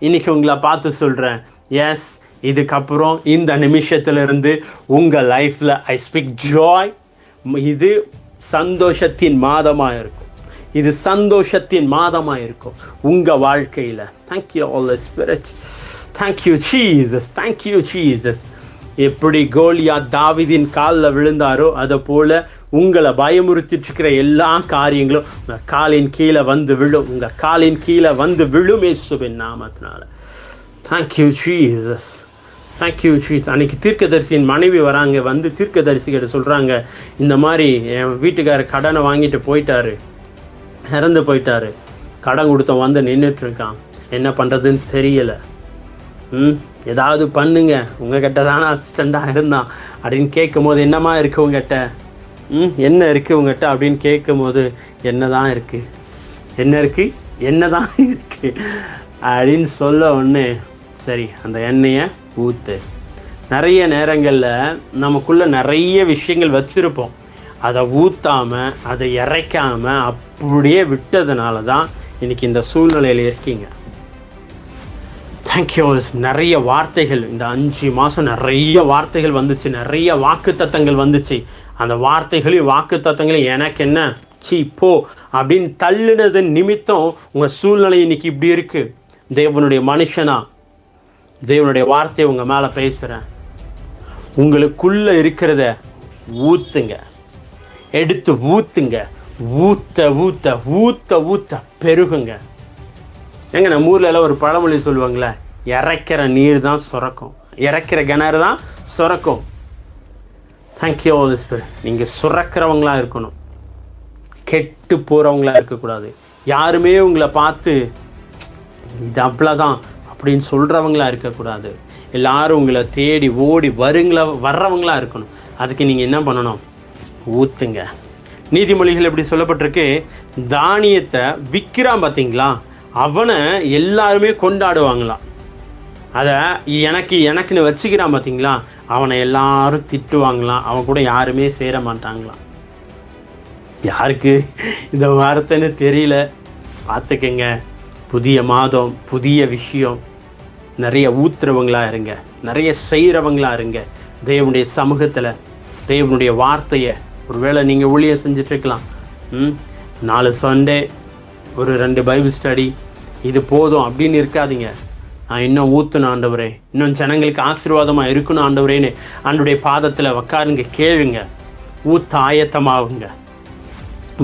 இன்னைக்கு உங்களை பார்த்து சொல்கிறேன், எஸ், இதுக்கப்புறம் இந்த நிமிஷத்துலேருந்து உங்கள் லைஃப்பில் ஐ ஸ்பீக் ஜாய். இது சந்தோஷத்தின் மாதமாக இருக்கும். இது சந்தோஷத்தின் மாதமாக இருக்கும் உங்கள் வாழ்க்கையில். Thank you Holi spirit. Thank you Jesus. Thank you Jesus. எப்படி கோலியாத் தாவீதின் காலில் விழுந்தாரோ அதை போல் உங்களை பயமுறுத்திட்டு இருக்கிற எல்லா காரியங்களும் உங்கள் காலின் கீழே வந்து விழும். உங்கள் காலின் கீழே வந்து விழும் இயேசுவின் நாமத்தினால. Thank you Jesus. Thank you Jesus. அன்றைக்கி தீர்க்கதரிசியின் மனைவி வராங்க, வந்து தீர்க்கதரிசிகிட்ட சொல்கிறாங்க, இந்த மாதிரி என் வீட்டுக்காரர் கடனை வாங்கிட்டு போயிட்டாரு, இறந்து போயிட்டாரு, கடன் கொடுத்தவன் வந்து நின்றுட்டுருக்கான், என்ன பண்ணுறதுன்னு தெரியலை, ஏதாவது பண்ணுங்க, உங்ககிட்ட தானே அசிஸ்டண்ட்டாக இருந்தான் அப்படின்னு கேட்கும் போது, என்னம்மா இருக்குது உங்ககிட்ட, என்ன இருக்குது உங்ககிட்ட அப்படின்னு கேட்கும் போது, என்ன தான் இருக்குது, என்ன இருக்குது, என்ன தான் இருக்குது அப்படின்னு சொல்ல ஒன்று, சரி அந்த எண்ணெயை ஊற்று. நிறைய நேரங்களில் நமக்குள்ளே நிறைய விஷயங்கள் வச்சுருப்போம், அதை ஊற்றாமல் அதை இறைக்காமல் அப்படியே விட்டதுனால தான் இன்றைக்கி இந்த சூழ்நிலையில் இருக்கீங்க. தேங்க்யூ. நிறைய வார்த்தைகள் இந்த 5 மாதம் நிறைய வார்த்தைகள் வந்துச்சு, நிறைய வாக்குத்தத்தங்கள் வந்துச்சு. அந்த வார்த்தைகளையும் வாக்குத்தத்தங்களையும் எனக்கு என்ன போ அப்படின்னு தள்ளுனது நிமித்தம் உங்கள் சூழ்நிலை இன்னைக்கு இப்படி இருக்குது. தேவனுடைய மனுஷனா தேவனுடைய வார்த்தையை உங்கள் மேலே பேசுகிறேன். உங்களுக்குள்ளே இருக்கிறத ஊற்றுங்க, எடுத்து ஊற்றுங்க, ஊற்ற ஊற்ற ஊற்ற ஊற்ற பெருகுங்க. ஏங்க நம்ம ஊரில் எல்லாம் ஒரு பழமொழி சொல்லுவாங்களே, இறைக்கிற நீர் தான் சுரக்கும், இறைக்கிற கிணறு தான் சுரக்கும். Thank you Holi spirit. நீங்கள் சுரக்கிறவங்களாக இருக்கணும், கெட்டு போகிறவங்களாக இருக்கக்கூடாது. யாருமே உங்களை பார்த்து இது அவ்வளோதான் அப்படின்னு சொல்கிறவங்களாக இருக்கக்கூடாது. எல்லோரும் உங்களை தேடி ஓடி வர்றவங்களாக இருக்கணும். அதுக்கு நீங்கள் என்ன பண்ணணும்? ஊற்றுங்க. நீதிமொழிகள் எப்படி சொல்லப்பட்டிருக்கு, தானியத்தை விற்கிறான் பார்த்தீங்களா, அவனை எல்லாருமே கொண்டாடுவாங்களாம். அதை எனக்குன்னு வச்சுக்கிறான் பார்த்தீங்களா, அவனை எல்லாரும் திட்டுவாங்களாம், அவன் கூட யாருமே சேர மாட்டாங்களாம். யாருக்கு இந்த வார்த்தைன்னு தெரியல, பார்த்துக்கங்க. புதிய மாதம், புதிய விஷயம். நிறைய ஊத்துறவங்களா இருங்க, நிறைய செய்கிறவங்களா இருங்க. தேவனுடைய சமூகத்தில் தேவனுடைய வார்த்தையை ஒருவேளை நீங்கள் ஊழியம் செஞ்சிட்ருக்கலாம். 4 சண்டே ஒரு 2 பைபிள் ஸ்டடி, இது போதும் அப்படின்னு இருக்காதீங்க. நான் இன்னும் ஊற்றுன ஆண்டவரே, இன்னும் ஜனங்களுக்கு ஆசீர்வாதமாக இருக்கணும் ஆண்டவரேன்னு ஆண்டவருடைய பாதத்தில் உக்காருங்க, கேளுங்க, ஊற்ற ஆயத்தமாகுங்க.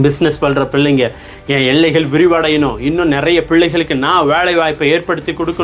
பிஸ்னஸ் பண்ணுற பிள்ளைங்க, என் எல்லைகள் விரிவடையணும், இன்னும் நிறைய பிள்ளைகளுக்கு நான் வேலை வாய்ப்பை ஏற்படுத்தி கொடுக்கணும்.